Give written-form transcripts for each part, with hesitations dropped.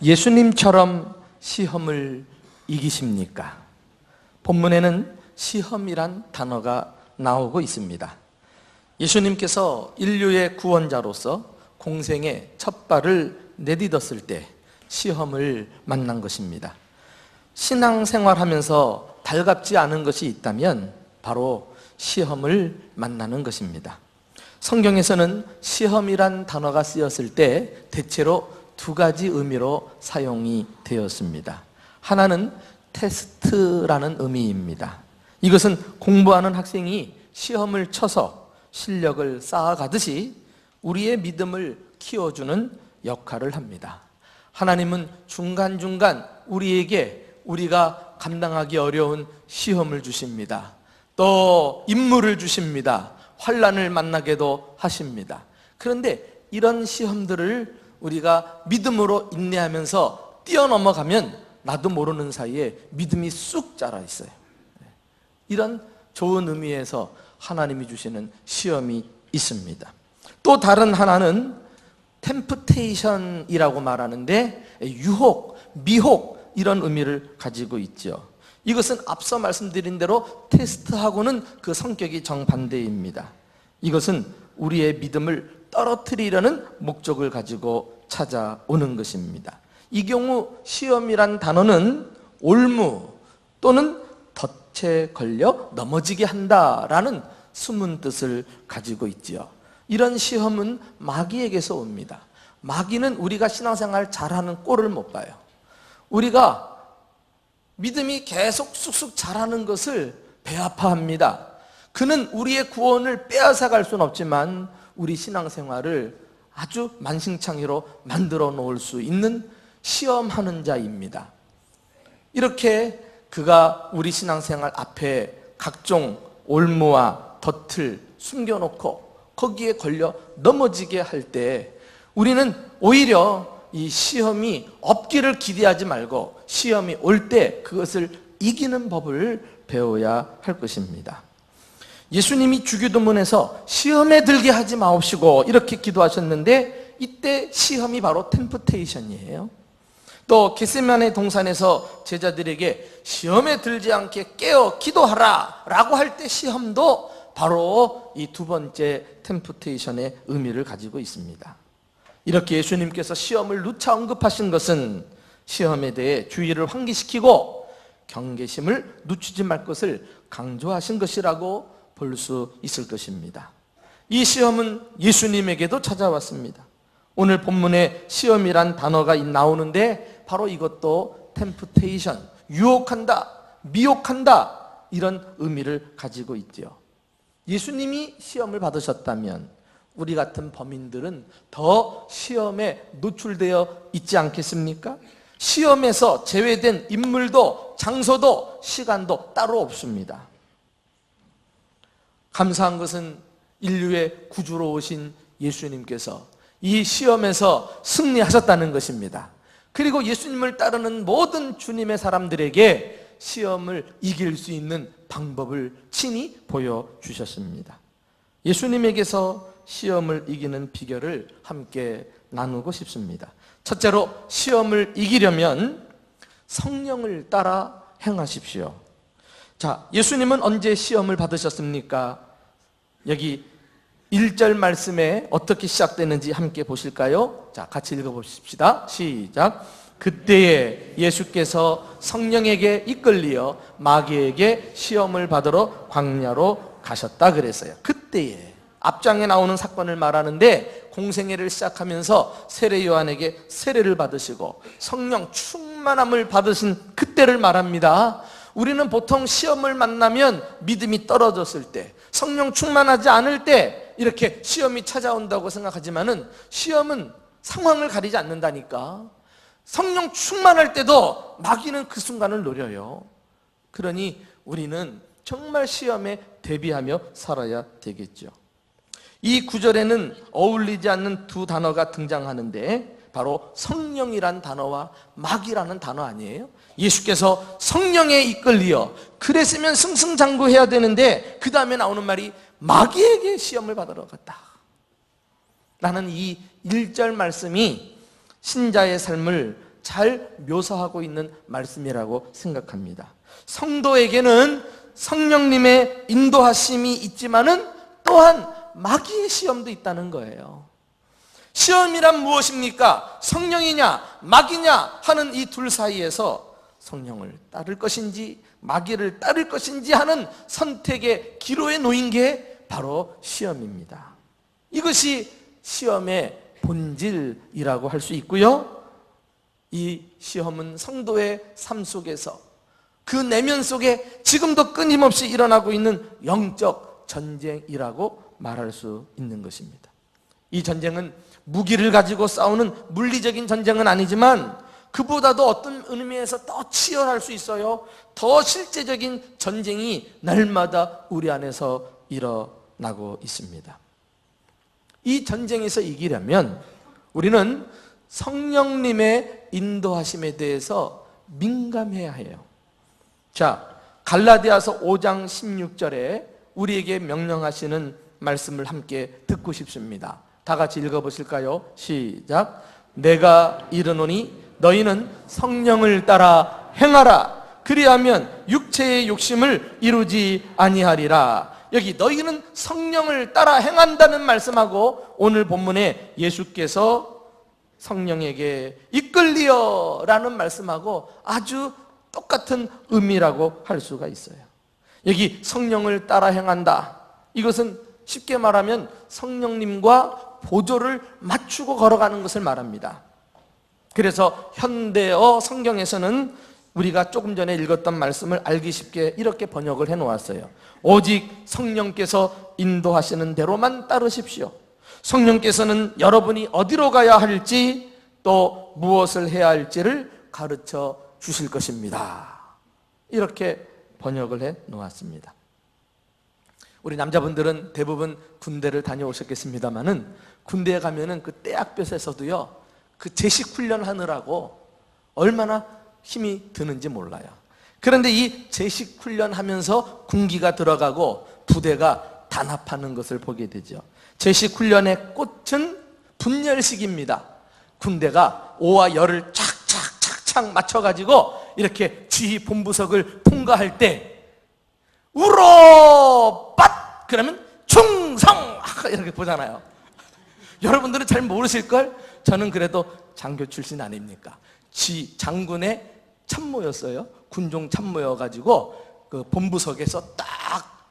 예수님처럼 시험을 이기십니까? 본문에는 시험이란 단어가 나오고 있습니다. 예수님께서 인류의 구원자로서 공생의 첫 발을 내딛었을 때 시험을 만난 것입니다. 신앙생활하면서 달갑지 않은 것이 있다면 바로 시험을 만나는 것입니다. 성경에서는 시험이란 단어가 쓰였을 때 대체로 두 가지 의미로 사용이 되었습니다. 하나는 테스트라는 의미입니다. 이것은 공부하는 학생이 시험을 쳐서 실력을 쌓아가듯이 우리의 믿음을 키워주는 역할을 합니다. 하나님은 중간중간 우리가 감당하기 어려운 시험을 주십니다. 또 임무를 주십니다. 환난을 만나게도 하십니다. 그런데 이런 시험들을 우리가 믿음으로 인내하면서 뛰어넘어가면 나도 모르는 사이에 믿음이 쑥 자라 있어요. 이런 좋은 의미에서 하나님이 주시는 시험이 있습니다. 또 다른 하나는 템프테이션이라고 말하는데 유혹, 미혹 이런 의미를 가지고 있죠. 이것은 앞서 말씀드린 대로 테스트하고는 그 성격이 정반대입니다. 이것은 우리의 믿음을 떨어뜨리려는 목적을 가지고 찾아오는 것입니다. 이 경우 시험이란 단어는 올무 또는 덫에 걸려 넘어지게 한다라는 숨은 뜻을 가지고 있지요. 이런 시험은 마귀에게서 옵니다. 마귀는 우리가 신앙생활 잘하는 꼴을 못 봐요. 우리가 믿음이 계속 쑥쑥 자라는 것을 배아파합니다. 그는 우리의 구원을 빼앗아갈 수는 없지만 우리 신앙생활을 아주 만신창이로 만들어 놓을 수 있는 시험하는 자입니다. 이렇게 그가 우리 신앙생활 앞에 각종 올무와 덫을 숨겨놓고 거기에 걸려 넘어지게 할 때 우리는 오히려 이 시험이 없기를 기대하지 말고 시험이 올 때 그것을 이기는 법을 배워야 할 것입니다. 예수님이 주기도문에서 시험에 들게 하지 마옵시고 이렇게 기도하셨는데 이때 시험이 바로 템프테이션이에요. 또 겟세마네 동산에서 제자들에게 시험에 들지 않게 깨어 기도하라 라고 할 때 시험도 바로 이 두 번째 템프테이션의 의미를 가지고 있습니다. 이렇게 예수님께서 시험을 누차 언급하신 것은 시험에 대해 주의를 환기시키고 경계심을 늦추지 말 것을 강조하신 것이라고 볼 수 있을 것입니다. 이 시험은 예수님에게도 찾아왔습니다. 오늘 본문에 시험이란 단어가 나오는데 바로 이것도 템프테이션, 유혹한다, 미혹한다 이런 의미를 가지고 있죠. 예수님이 시험을 받으셨다면 우리 같은 범인들은 더 시험에 노출되어 있지 않겠습니까? 시험에서 제외된 인물도 장소도 시간도 따로 없습니다. 감사한 것은 인류의 구주로 오신 예수님께서 이 시험에서 승리하셨다는 것입니다. 그리고 예수님을 따르는 모든 주님의 사람들에게 시험을 이길 수 있는 방법을 친히 보여주셨습니다. 예수님에게서 시험을 이기는 비결을 함께 나누고 싶습니다. 첫째로 시험을 이기려면 성령을 따라 행하십시오. 자, 예수님은 언제 시험을 받으셨습니까? 여기 1절 말씀에 어떻게 시작되는지 함께 보실까요? 자, 같이 읽어보십시다. 시작. 그때에 예수께서 성령에게 이끌리어 마귀에게 시험을 받으러 광야로 가셨다 그랬어요. 그때에 앞장에 나오는 사건을 말하는데 공생애를 시작하면서 세례 요한에게 세례를 받으시고 성령 충만함을 받으신 그때를 말합니다. 우리는 보통 시험을 만나면 믿음이 떨어졌을 때, 성령 충만하지 않을 때 이렇게 시험이 찾아온다고 생각하지만은 시험은 상황을 가리지 않는다니까. 성령 충만할 때도 마귀는 그 순간을 노려요. 그러니 우리는 정말 시험에 대비하며 살아야 되겠죠. 이 구절에는 어울리지 않는 두 단어가 등장하는데 바로 성령이란 단어와 마귀라는 단어 아니에요? 예수께서 성령에 이끌리어 그랬으면 승승장구해야 되는데 그 다음에 나오는 말이 마귀에게 시험을 받으러 갔다. 라는 이 1절 말씀이 신자의 삶을 잘 묘사하고 있는 말씀이라고 생각합니다. 성도에게는 성령님의 인도하심이 있지만은 또한 마귀의 시험도 있다는 거예요. 시험이란 무엇입니까? 성령이냐 마귀냐 하는 이 둘 사이에서 성령을 따를 것인지 마귀를 따를 것인지 하는 선택의 기로에 놓인 게 바로 시험입니다. 이것이 시험의 본질이라고 할 수 있고요. 이 시험은 성도의 삶 속에서 그 내면 속에 지금도 끊임없이 일어나고 있는 영적 전쟁이라고 말할 수 있는 것입니다. 이 전쟁은 무기를 가지고 싸우는 물리적인 전쟁은 아니지만 그보다도 어떤 의미에서 더 치열할 수 있어요. 더 실제적인 전쟁이 날마다 우리 안에서 일어나고 있습니다. 이 전쟁에서 이기려면 우리는 성령님의 인도하심에 대해서 민감해야 해요. 자, 갈라디아서 5장 16절에 우리에게 명령하시는 말씀을 함께 듣고 싶습니다. 다 같이 읽어보실까요? 시작. 내가 이르노니 너희는 성령을 따라 행하라. 그리하면 육체의 욕심을 이루지 아니하리라. 여기 너희는 성령을 따라 행한다는 말씀하고 오늘 본문에 예수께서 성령에게 이끌리어 라는 말씀하고 아주 똑같은 의미라고 할 수가 있어요. 여기 성령을 따라 행한다. 이것은 쉽게 말하면 성령님과 보조를 맞추고 걸어가는 것을 말합니다. 그래서 현대어 성경에서는 우리가 조금 전에 읽었던 말씀을 알기 쉽게 이렇게 번역을 해 놓았어요. 오직 성령께서 인도하시는 대로만 따르십시오. 성령께서는 여러분이 어디로 가야 할지 또 무엇을 해야 할지를 가르쳐 주실 것입니다. 이렇게 번역을 해 놓았습니다. 우리 남자분들은 대부분 군대를 다녀오셨겠습니다만은 군대에 가면은 그 떼약볕에서도요 그 제식 훈련하느라고 얼마나 힘이 드는지 몰라요. 그런데 이 제식 훈련하면서 군기가 들어가고 부대가 단합하는 것을 보게 되죠. 제식 훈련의 꽃은 분열식입니다. 군대가 오와 열을 착착착착 맞춰가지고 이렇게 지휘 본부석을 통과할 때 우로 빠 그러면 충성 이렇게 보잖아요. 여러분들은 잘 모르실걸? 저는 그래도 장교 출신 아닙니까? 장군의 참모였어요. 군종 참모여가지고 그 본부석에서 딱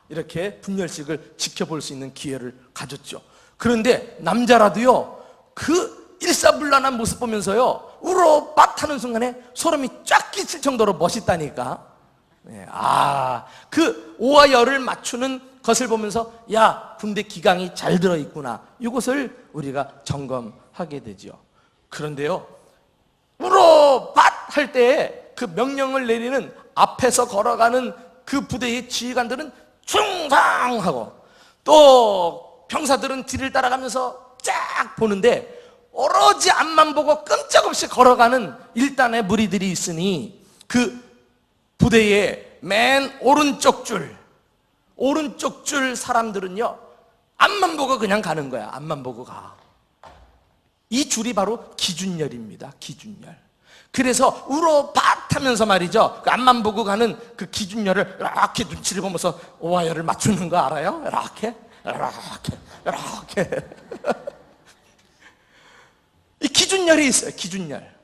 이렇게 분열식을 지켜볼 수 있는 기회를 가졌죠. 그런데 남자라도요 그 일사불란한 모습 보면서요 우로 빠 하는 순간에 소름이 쫙 끼칠 정도로 멋있다니까. 그 오와 열을 맞추는 것을 보면서 야 군대 기강이 잘 들어있구나 이것을 우리가 점검하게 되죠. 그런데요 우로 밭 할 때 그 명령을 내리는 앞에서 걸어가는 그 부대의 지휘관들은 충성하고 또 병사들은 뒤를 따라가면서 쫙 보는데 오로지 앞만 보고 끔짝없이 걸어가는 일단의 무리들이 있으니 그 부대의 맨 오른쪽 줄 사람들은요 앞만 보고 그냥 가는 거야. 앞만 보고 가. 이 줄이 바로 기준열입니다. 기준열. 그래서 우로밭 하면서 말이죠 그 앞만 보고 가는 그 기준열을 이렇게 눈치를 보면서 오와 열을 맞추는 거 알아요? 이렇게 이 기준열이 있어요. 기준열.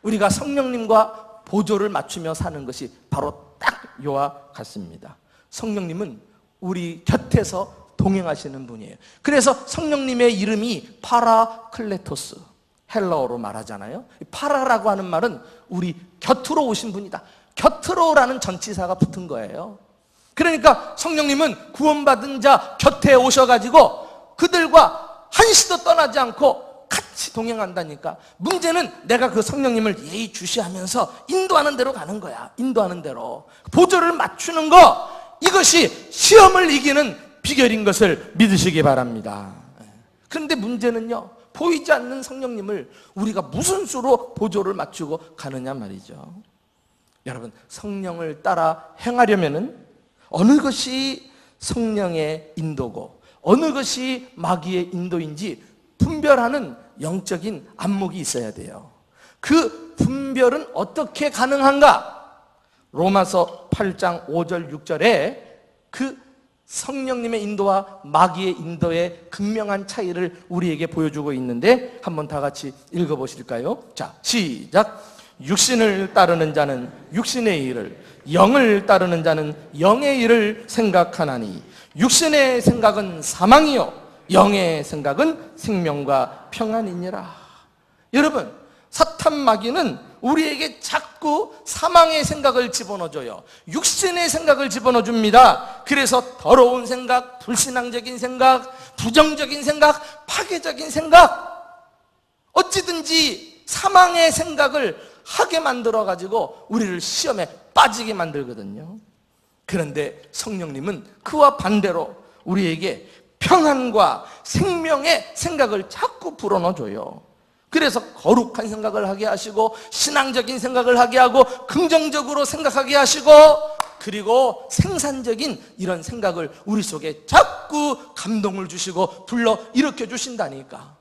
우리가 성령님과 보조를 맞추며 사는 것이 바로 딱 요와 같습니다. 성령님은 우리 곁에서 동행하시는 분이에요. 그래서 성령님의 이름이 파라클레토스, 헬라어로 말하잖아요. 파라라고 하는 말은 우리 곁으로 오신 분이다. 곁으로라는 전치사가 붙은 거예요. 그러니까 성령님은 구원받은 자 곁에 오셔가지고 그들과 한시도 떠나지 않고 같이 동행한다니까. 문제는 내가 그 성령님을 예의주시하면서 인도하는 대로 가는 거야. 인도하는 대로 보조를 맞추는 거, 이것이 시험을 이기는 비결인 것을 믿으시기 바랍니다. 그런데 문제는요, 보이지 않는 성령님을 우리가 무슨 수로 보조를 맞추고 가느냐 말이죠. 여러분, 성령을 따라 행하려면은 어느 것이 성령의 인도고 어느 것이 마귀의 인도인지 분별하는 영적인 안목이 있어야 돼요. 그 분별은 어떻게 가능한가? 로마서 8장 5절 6절에 그 성령님의 인도와 마귀의 인도의 극명한 차이를 우리에게 보여주고 있는데 한번 다 같이 읽어보실까요? 자, 시작. 육신을 따르는 자는 육신의 일을, 영을 따르는 자는 영의 일을 생각하나니 육신의 생각은 사망이요 영의 생각은 생명과 평안이니라. 여러분, 사탄 마귀는 우리에게 자꾸 사망의 생각을 집어넣어줘요. 육신의 생각을 집어넣어줍니다. 그래서 더러운 생각, 불신앙적인 생각, 부정적인 생각, 파괴적인 생각, 어찌든지 사망의 생각을 하게 만들어가지고 우리를 시험에 빠지게 만들거든요. 그런데 성령님은 그와 반대로 우리에게 평안과 생명의 생각을 자꾸 불어넣어줘요. 그래서 거룩한 생각을 하게 하시고 신앙적인 생각을 하게 하고 긍정적으로 생각하게 하시고 그리고 생산적인 이런 생각을 우리 속에 자꾸 감동을 주시고 불러 일으켜 주신다니까.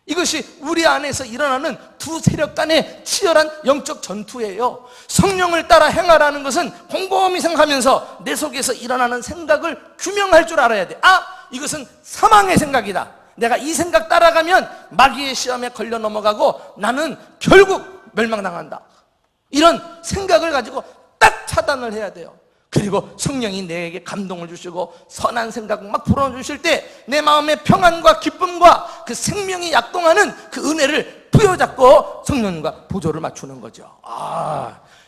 이것이 우리 안에서 일어나는 두 세력 간의 치열한 영적 전투예요. 성령을 따라 행하라는 것은 곰곰이 생각하면서 내 속에서 일어나는 생각을 규명할 줄 알아야 돼. 아, 이것은 사망의 생각이다. 내가 이 생각 따라가면 마귀의 시험에 걸려 넘어가고 나는 결국 멸망당한다. 이런 생각을 가지고 딱 차단을 해야 돼요. 그리고 성령이 내게 감동을 주시고 선한 생각 막 불어주실 때 내 마음의 평안과 기쁨과 그 생명이 약동하는 그 은혜를 부여잡고 성령과 보조를 맞추는 거죠.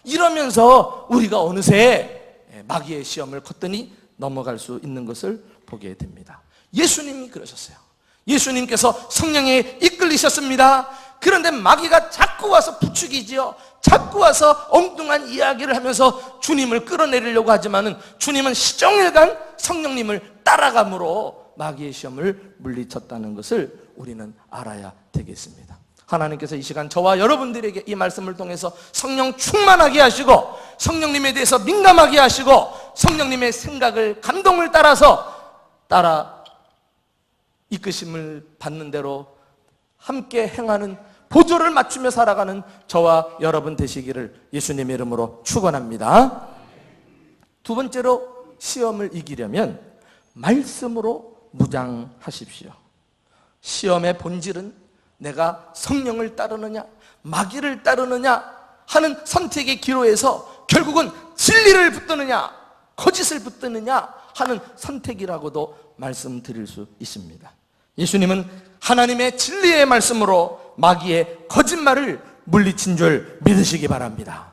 이러면서 우리가 어느새 마귀의 시험을 걷더니 넘어갈 수 있는 것을 보게 됩니다. 예수님이 그러셨어요. 예수님께서 성령에 이끌리셨습니다. 그런데 마귀가 자꾸 와서 부추기지요. 자꾸 와서 엉뚱한 이야기를 하면서 주님을 끌어내리려고 하지만은 주님은 시종일관 성령님을 따라감으로 마귀의 시험을 물리쳤다는 것을 우리는 알아야 되겠습니다. 하나님께서 이 시간 저와 여러분들에게 이 말씀을 통해서 성령 충만하게 하시고 성령님에 대해서 민감하게 하시고 성령님의 생각을 감동을 따라 이끄심을 받는 대로 함께 행하는 보조를 맞추며 살아가는 저와 여러분 되시기를 예수님의 이름으로 축원합니다. 두 번째로 시험을 이기려면 말씀으로 무장하십시오. 시험의 본질은 내가 성령을 따르느냐 마귀를 따르느냐 하는 선택의 기로에서 결국은 진리를 붙드느냐 거짓을 붙드느냐 하는 선택이라고도 말씀드릴 수 있습니다. 예수님은 하나님의 진리의 말씀으로 마귀의 거짓말을 물리친 줄 믿으시기 바랍니다.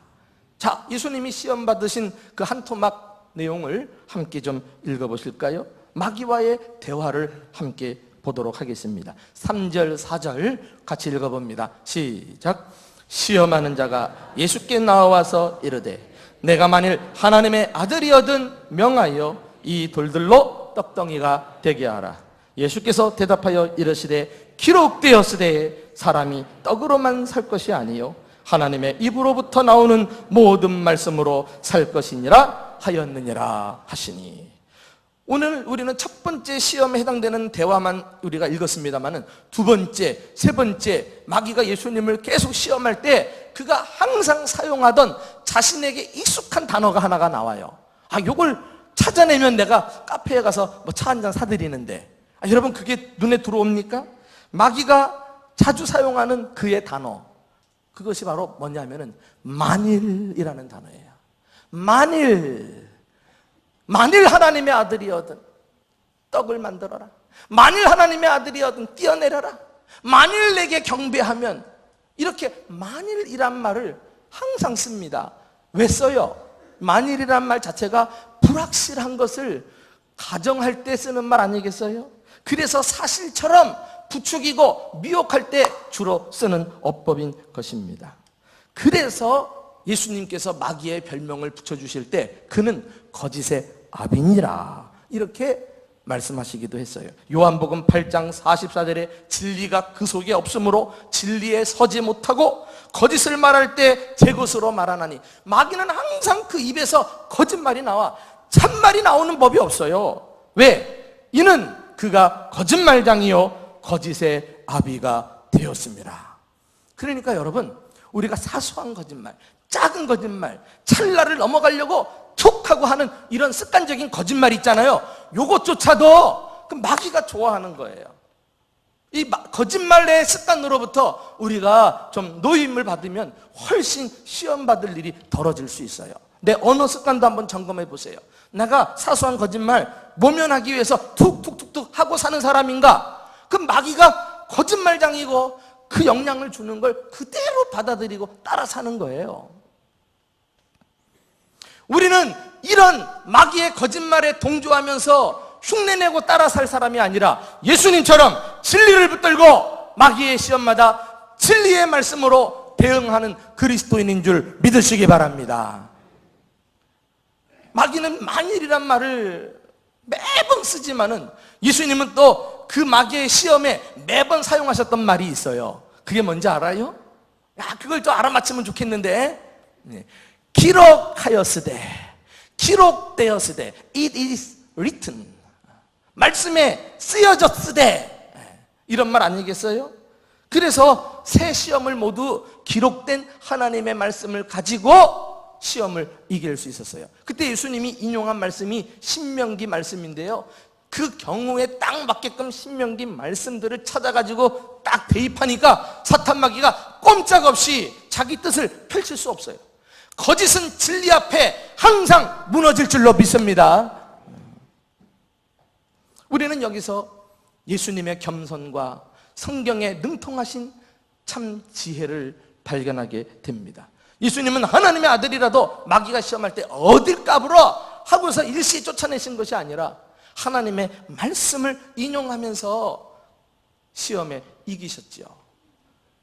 자, 예수님이 시험 받으신 그 한 토막 내용을 함께 좀 읽어보실까요? 마귀와의 대화를 함께 보도록 하겠습니다. 3절 4절 같이 읽어봅니다. 시작. 시험하는 자가 예수께 나와서 이르되 내가 만일 하나님의 아들이거든 명하여 이 돌들로 떡덩이가 되게 하라. 예수께서 대답하여 이르시되 기록되었으되 사람이 떡으로만 살 것이 아니요 하나님의 입으로부터 나오는 모든 말씀으로 살 것이니라 하였느니라 하시니. 오늘 우리는 첫 번째 시험에 해당되는 대화만 우리가 읽었습니다만은 두 번째, 세 번째 마귀가 예수님을 계속 시험할 때 그가 항상 사용하던 자신에게 익숙한 단어가 하나가 나와요. 요걸 찾아내면 내가 카페에 가서 뭐 차 한 잔 사드리는데 여러분 그게 눈에 들어옵니까? 마귀가 자주 사용하는 그의 단어 그것이 바로 뭐냐면은 만일이라는 단어예요. 만일 하나님의 아들이거든 떡을 만들어라. 만일 하나님의 아들이거든 뛰어내려라. 만일 내게 경배하면 이렇게 만일이란 말을 항상 씁니다. 왜 써요? 만일이란 말 자체가 불확실한 것을 가정할 때 쓰는 말 아니겠어요? 그래서 사실처럼 부추기고 미혹할 때 주로 쓰는 어법인 것입니다. 그래서 예수님께서 마귀의 별명을 붙여주실 때 그는 거짓의 아비니라 이렇게 말씀하시기도 했어요. 요한복음 8장 44절에 진리가 그 속에 없으므로 진리에 서지 못하고 거짓을 말할 때 제 것으로 말하나니. 마귀는 항상 그 입에서 거짓말이 나와 참말이 나오는 법이 없어요. 왜? 이는 그가 거짓말장이요 거짓의 아비가 되었습니다. 그러니까 여러분 우리가 사소한 거짓말, 작은 거짓말, 찰나를 넘어가려고 툭 하고 하는 이런 습관적인 거짓말 있잖아요. 요것조차도 그 마귀가 좋아하는 거예요. 이 거짓말의 습관으로부터 우리가 좀 노임을 받으면 훨씬 시험받을 일이 덜어질 수 있어요. 내 언어 습관도 한번 점검해 보세요. 내가 사소한 거짓말 모면하기 위해서 툭툭툭툭 하고 사는 사람인가? 그 마귀가 거짓말장이고 그 영향을 주는 걸 그대로 받아들이고 따라 사는 거예요. 우리는 이런 마귀의 거짓말에 동조하면서 흉내내고 따라 살 사람이 아니라 예수님처럼 진리를 붙들고 마귀의 시험마다 진리의 말씀으로 대응하는 그리스도인인 줄 믿으시기 바랍니다. 마귀는 만일이란 말을 매번 쓰지만은 예수님은 또 그 마귀의 시험에 매번 사용하셨던 말이 있어요. 그게 뭔지 알아요? 그걸 좀 알아맞히면 좋겠는데, 기록하였으되, 기록되었으되, it is written, 말씀에 쓰여졌으되, 이런 말 아니겠어요? 그래서 새 시험을 모두 기록된 하나님의 말씀을 가지고 시험을 이길 수 있었어요. 그때 예수님이 인용한 말씀이 신명기 말씀인데요, 그 경우에 딱 맞게끔 신명기 말씀들을 찾아가지고 딱 대입하니까 사탄 마귀가 꼼짝없이 자기 뜻을 펼칠 수 없어요. 거짓은 진리 앞에 항상 무너질 줄로 믿습니다. 우리는 여기서 예수님의 겸손과 성경에 능통하신 참 지혜를 발견하게 됩니다. 예수님은 하나님의 아들이라도 마귀가 시험할 때 어딜 까불어 하고서 일시에 쫓아내신 것이 아니라 하나님의 말씀을 인용하면서 시험에 이기셨죠.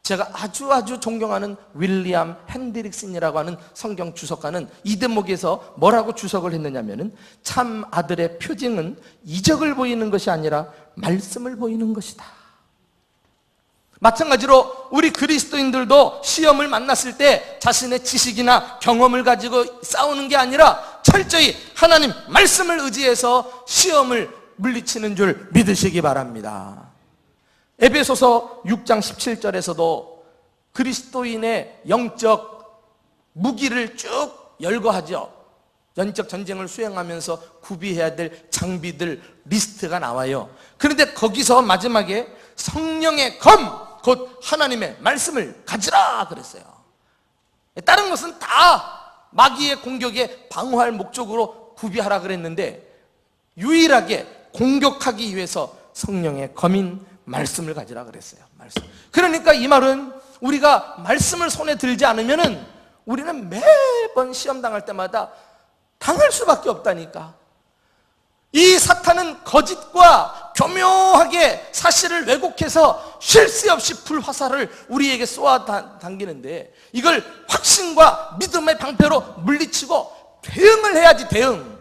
제가 아주 존경하는 윌리엄 핸드릭슨이라고 하는 성경 주석가는 이 대목에서 뭐라고 주석을 했느냐면은 참 아들의 표징은 이적을 보이는 것이 아니라 말씀을 보이는 것이다. 마찬가지로 우리 그리스도인들도 시험을 만났을 때 자신의 지식이나 경험을 가지고 싸우는 게 아니라 철저히 하나님 말씀을 의지해서 시험을 물리치는 줄 믿으시기 바랍니다. 에베소서 6장 17절에서도 그리스도인의 영적 무기를 쭉 열거하죠. 영적 전쟁을 수행하면서 구비해야 될 장비들 리스트가 나와요. 그런데 거기서 마지막에 성령의 검, 곧 하나님의 말씀을 가지라 그랬어요. 다른 것은 다 마귀의 공격에 방어할 목적으로 구비하라 그랬는데 유일하게 공격하기 위해서 성령의 검인 말씀을 가지라 그랬어요. 말씀. 그러니까 이 말은 우리가 말씀을 손에 들지 않으면은 우리는 매번 시험 당할 때마다 당할 수밖에 없다니까. 이 사탄은 거짓과 교묘하게 사실을 왜곡해서 쉴 새 없이 불화살을 우리에게 쏘아 당기는데 이걸 확신과 믿음의 방패로 물리치고 대응을 해야지. 대응.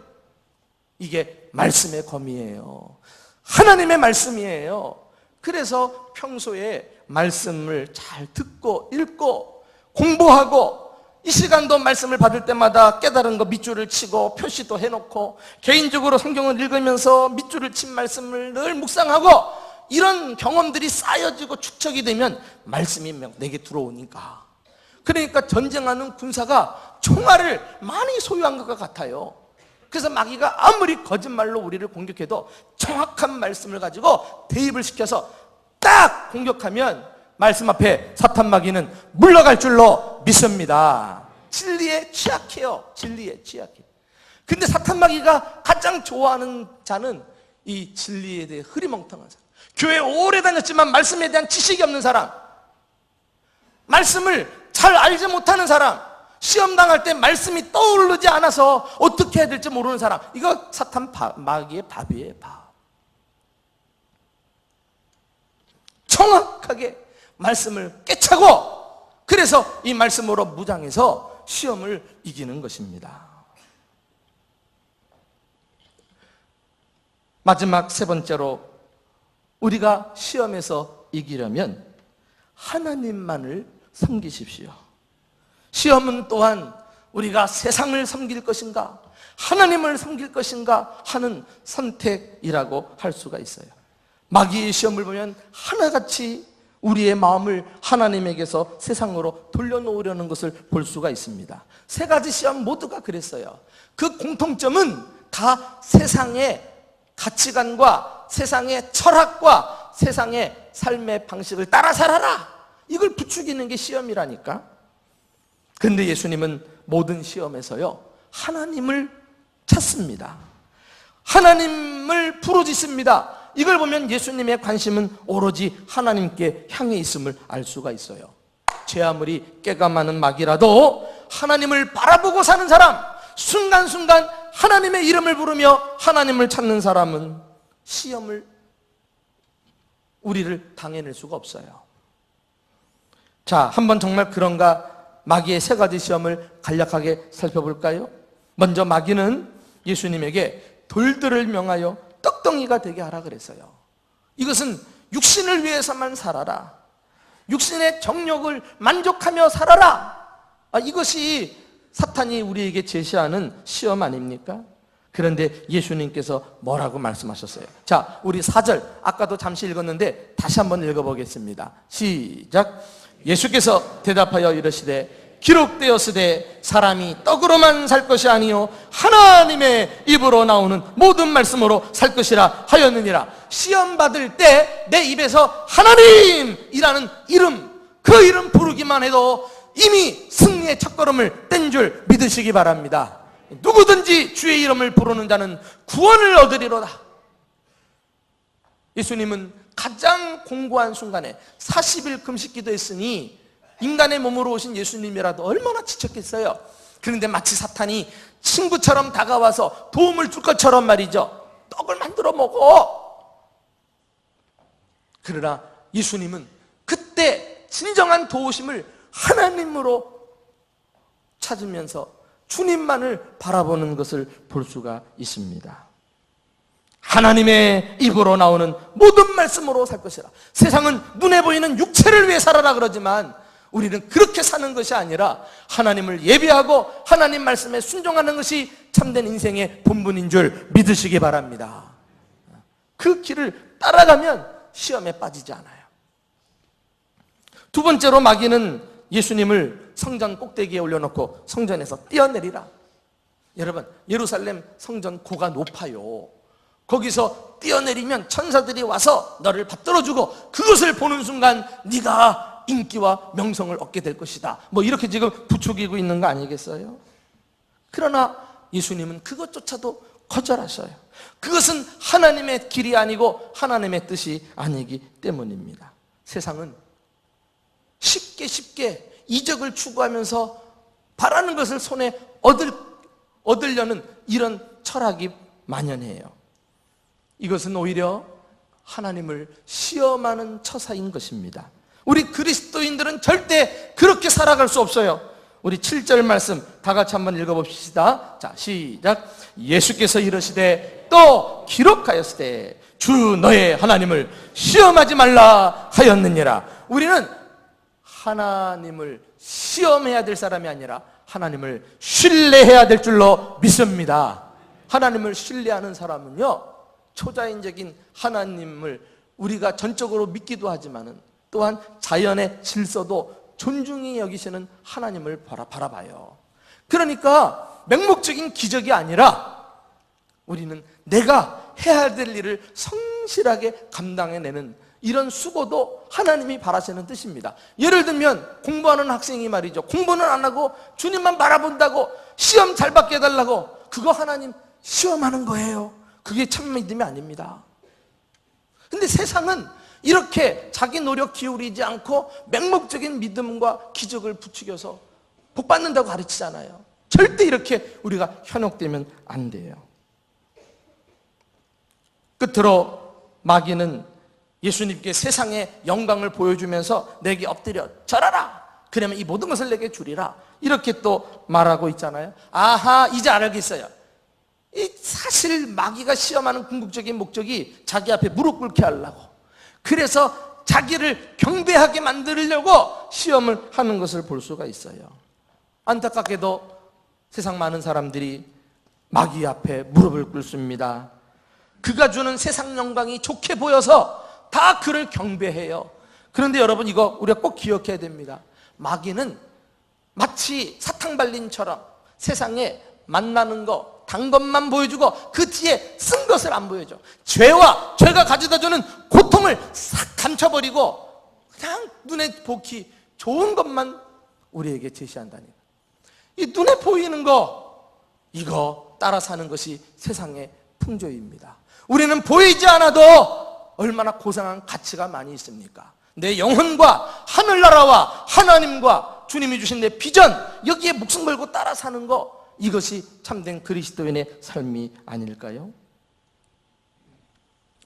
이게 말씀의 검이에요. 하나님의 말씀이에요. 그래서 평소에 말씀을 잘 듣고 읽고 공부하고 이 시간도 말씀을 받을 때마다 깨달은 거 밑줄을 치고 표시도 해놓고 개인적으로 성경을 읽으면서 밑줄을 친 말씀을 늘 묵상하고 이런 경험들이 쌓여지고 축적이 되면 말씀이 내게 들어오니까, 그러니까 전쟁하는 군사가 총알을 많이 소유한 것과 같아요. 그래서 마귀가 아무리 거짓말로 우리를 공격해도 정확한 말씀을 가지고 대입을 시켜서 딱 공격하면 말씀 앞에 사탄 마귀는 물러갈 줄로 믿습니다. 진리에 취약해요. 진리에 취약해. 근데 사탄 마귀가 가장 좋아하는 자는 이 진리에 대해 흐리멍텅한 사람, 교회 오래 다녔지만 말씀에 대한 지식이 없는 사람, 말씀을 잘 알지 못하는 사람, 시험 당할 때 말씀이 떠오르지 않아서 어떻게 해야 될지 모르는 사람, 이거 사탄 마귀의 밥이에요. 밥. 정확하게 말씀을 깨차고 그래서 이 말씀으로 무장해서 시험을 이기는 것입니다. 마지막 세 번째로 우리가 시험에서 이기려면 하나님만을 섬기십시오. 시험은 또한 우리가 세상을 섬길 것인가 하나님을 섬길 것인가 하는 선택이라고 할 수가 있어요. 마귀의 시험을 보면 하나같이 우리의 마음을 하나님에게서 세상으로 돌려놓으려는 것을 볼 수가 있습니다. 세 가지 시험 모두가 그랬어요. 그 공통점은 다 세상의 가치관과 세상의 철학과 세상의 삶의 방식을 따라 살아라, 이걸 부추기는 게 시험이라니까. 그런데 예수님은 모든 시험에서요 하나님을 찾습니다. 하나님을 부르짖습니다. 이걸 보면 예수님의 관심은 오로지 하나님께 향해 있음을 알 수가 있어요. 죄 아무리 깨가 많은 마귀라도 하나님을 바라보고 사는 사람, 순간순간 하나님의 이름을 부르며 하나님을 찾는 사람은 시험을, 우리를 당해낼 수가 없어요. 자, 한번 정말 그런가 마귀의 세 가지 시험을 간략하게 살펴볼까요? 먼저 마귀는 예수님에게 돌들을 명하여 떡덩이가 되게 하라 그랬어요. 이것은 육신을 위해서만 살아라, 육신의 정욕을 만족하며 살아라, 이것이 사탄이 우리에게 제시하는 시험 아닙니까? 그런데 예수님께서 뭐라고 말씀하셨어요? 자, 우리 4절 아까도 잠시 읽었는데 다시 한번 읽어보겠습니다. 시작. 예수께서 대답하여 이르시되 기록되었으되 사람이 떡으로만 살 것이 아니요 하나님의 입으로 나오는 모든 말씀으로 살 것이라 하였느니라. 시험 받을 때 내 입에서 하나님이라는 이름, 그 이름 부르기만 해도 이미 승리의 첫걸음을 뗀 줄 믿으시기 바랍니다. 누구든지 주의 이름을 부르는 자는 구원을 얻으리로다. 예수님은 가장 공고한 순간에 40일 금식 기도했으니 인간의 몸으로 오신 예수님이라도 얼마나 지쳤겠어요. 그런데 마치 사탄이 친구처럼 다가와서 도움을 줄 것처럼 말이죠, 떡을 만들어 먹어. 그러나 예수님은 그때 진정한 도우심을 하나님으로 찾으면서 주님만을 바라보는 것을 볼 수가 있습니다. 하나님의 입으로 나오는 모든 말씀으로 살 것이라. 세상은 눈에 보이는 육체를 위해 살아라 그러지만 우리는 그렇게 사는 것이 아니라 하나님을 예비하고 하나님 말씀에 순종하는 것이 참된 인생의 본분인 줄 믿으시기 바랍니다. 그 길을 따라가면 시험에 빠지지 않아요. 두 번째로 마귀는 예수님을 성전 꼭대기에 올려놓고 성전에서 뛰어내리라. 여러분, 예루살렘 성전 고가 높아요. 거기서 뛰어내리면 천사들이 와서 너를 받들어주고 그것을 보는 순간 네가 인기와 명성을 얻게 될 것이다, 뭐 이렇게 지금 부추기고 있는 거 아니겠어요? 그러나 예수님은 그것조차도 거절하셔요. 그것은 하나님의 길이 아니고 하나님의 뜻이 아니기 때문입니다. 세상은 쉽게 이적을 추구하면서 바라는 것을 손에 얻으려는 이런 철학이 만연해요. 이것은 오히려 하나님을 시험하는 처사인 것입니다. 우리 그리스도인들은 절대 그렇게 살아갈 수 없어요. 우리 7절 말씀 다 같이 한번 읽어봅시다. 자, 시작. 예수께서 이르시되 또 기록하였으되 주 너의 하나님을 시험하지 말라 하였느니라. 우리는 하나님을 시험해야 될 사람이 아니라 하나님을 신뢰해야 될 줄로 믿습니다. 하나님을 신뢰하는 사람은요, 초자연적인 하나님을 우리가 전적으로 믿기도 하지만은 또한 자연의 질서도 존중히 여기시는 하나님을 바라봐요. 그러니까 맹목적인 기적이 아니라 우리는 내가 해야 될 일을 성실하게 감당해내는 이런 수고도 하나님이 바라시는 뜻입니다. 예를 들면 공부하는 학생이 말이죠, 공부는 안 하고 주님만 바라본다고 시험 잘 받게 해달라고, 그거 하나님 시험하는 거예요. 그게 참 믿음이 아닙니다. 근데 세상은 이렇게 자기 노력 기울이지 않고 맹목적인 믿음과 기적을 부추겨서 복 받는다고 가르치잖아요. 절대 이렇게 우리가 현혹되면 안 돼요. 끝으로 마귀는 예수님께 세상의 영광을 보여주면서 내게 엎드려 절하라, 그러면 이 모든 것을 내게 주리라, 이렇게 또 말하고 있잖아요. 아하, 이제 알겠어요. 이 사실 마귀가 시험하는 궁극적인 목적이 자기 앞에 무릎 꿇게 하려고, 그래서 자기를 경배하게 만들려고 시험을 하는 것을 볼 수가 있어요. 안타깝게도 세상 많은 사람들이 마귀 앞에 무릎을 꿇습니다. 그가 주는 세상 영광이 좋게 보여서 다 그를 경배해요. 그런데 여러분, 이거 우리가 꼭 기억해야 됩니다. 마귀는 마치 사탕발린처럼 세상에 만나는 거, 단 것만 보여주고 그 뒤에 쓴 것을 안 보여줘. 죄가 가져다주는 고통을 싹 감춰버리고 그냥 눈에 보기 좋은 것만 우리에게 제시한다니까. 이 눈에 보이는 거, 이거 따라 사는 것이 세상의 풍조입니다. 우리는 보이지 않아도 얼마나 고상한 가치가 많이 있습니까? 내 영혼과 하늘나라와 하나님과 주님이 주신 내 비전, 여기에 목숨 걸고 따라 사는 거, 이것이 참된 그리스도인의 삶이 아닐까요?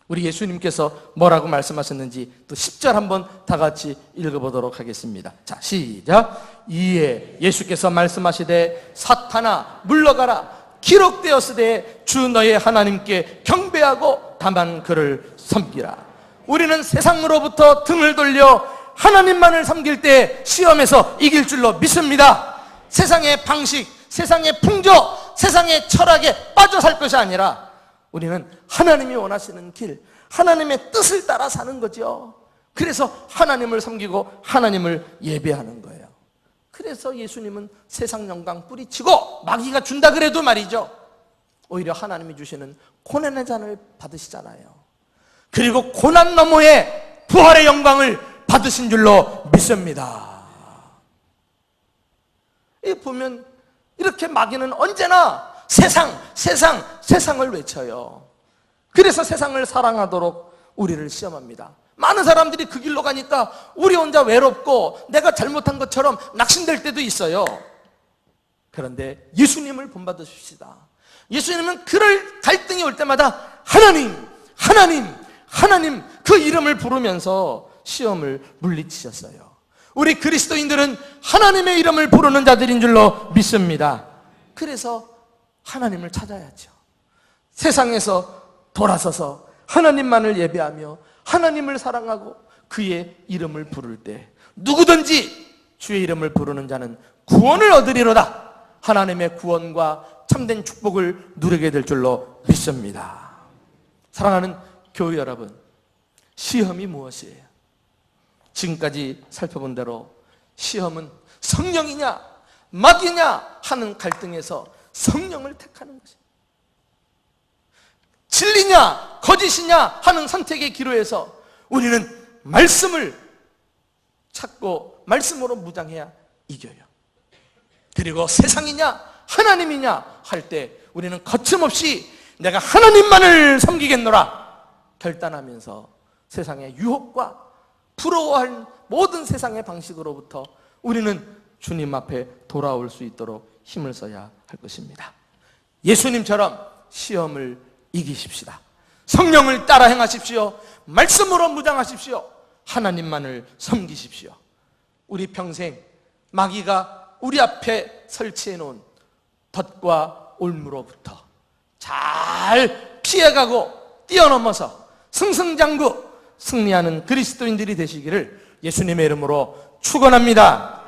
우리 예수님께서 뭐라고 말씀하셨는지 또 10절 한번 다 같이 읽어보도록 하겠습니다. 자, 시작. 이에 예수께서 말씀하시되 사탄아 물러가라. 기록되었으되 주 너의 하나님께 경배하고 다만 그를 섬기라. 우리는 세상으로부터 등을 돌려 하나님만을 섬길 때 시험에서 이길 줄로 믿습니다. 세상의 방식, 세상의 풍조, 세상의 철학에 빠져 살 것이 아니라 우리는 하나님이 원하시는 길, 하나님의 뜻을 따라 사는 거죠. 그래서 하나님을 섬기고 하나님을 예배하는 거예요. 그래서 예수님은 세상 영광 뿌리치고 마귀가 준다 그래도 말이죠, 오히려 하나님이 주시는 고난의 잔을 받으시잖아요. 그리고 고난 너머에 부활의 영광을 받으신 줄로 믿습니다. 이 보면 이렇게 마귀는 언제나 세상을 외쳐요. 그래서 세상을 사랑하도록 우리를 시험합니다. 많은 사람들이 그 길로 가니까 우리 혼자 외롭고 내가 잘못한 것처럼 낙심될 때도 있어요. 그런데 예수님을 본받으십시다. 예수님은 그럴 갈등이 올 때마다 하나님 그 이름을 부르면서 시험을 물리치셨어요. 우리 그리스도인들은 하나님의 이름을 부르는 자들인 줄로 믿습니다. 그래서 하나님을 찾아야죠. 세상에서 돌아서서 하나님만을 예배하며 하나님을 사랑하고 그의 이름을 부를 때 누구든지 주의 이름을 부르는 자는 구원을 얻으리로다. 하나님의 구원과 참된 축복을 누리게 될 줄로 믿습니다. 사랑하는 교회 여러분, 시험이 무엇이에요? 지금까지 살펴본 대로 시험은 성령이냐 마귀냐 하는 갈등에서 성령을 택하는 것입니다. 진리냐 거짓이냐 하는 선택의 기로에서 우리는 말씀을 찾고 말씀으로 무장해야 이겨요. 그리고 세상이냐 하나님이냐 할 때 우리는 거침없이 내가 하나님만을 섬기겠노라 결단하면서 세상의 유혹과 부러워할 모든 세상의 방식으로부터 우리는 주님 앞에 돌아올 수 있도록 힘을 써야 할 것입니다. 예수님처럼 시험을 이기십시다. 성령을 따라 행하십시오. 말씀으로 무장하십시오. 하나님만을 섬기십시오. 우리 평생 마귀가 우리 앞에 설치해 놓은 덫과 올무로부터 잘 피해가고 뛰어넘어서 승승장구 승리하는 그리스도인들이 되시기를 예수님의 이름으로 축원합니다.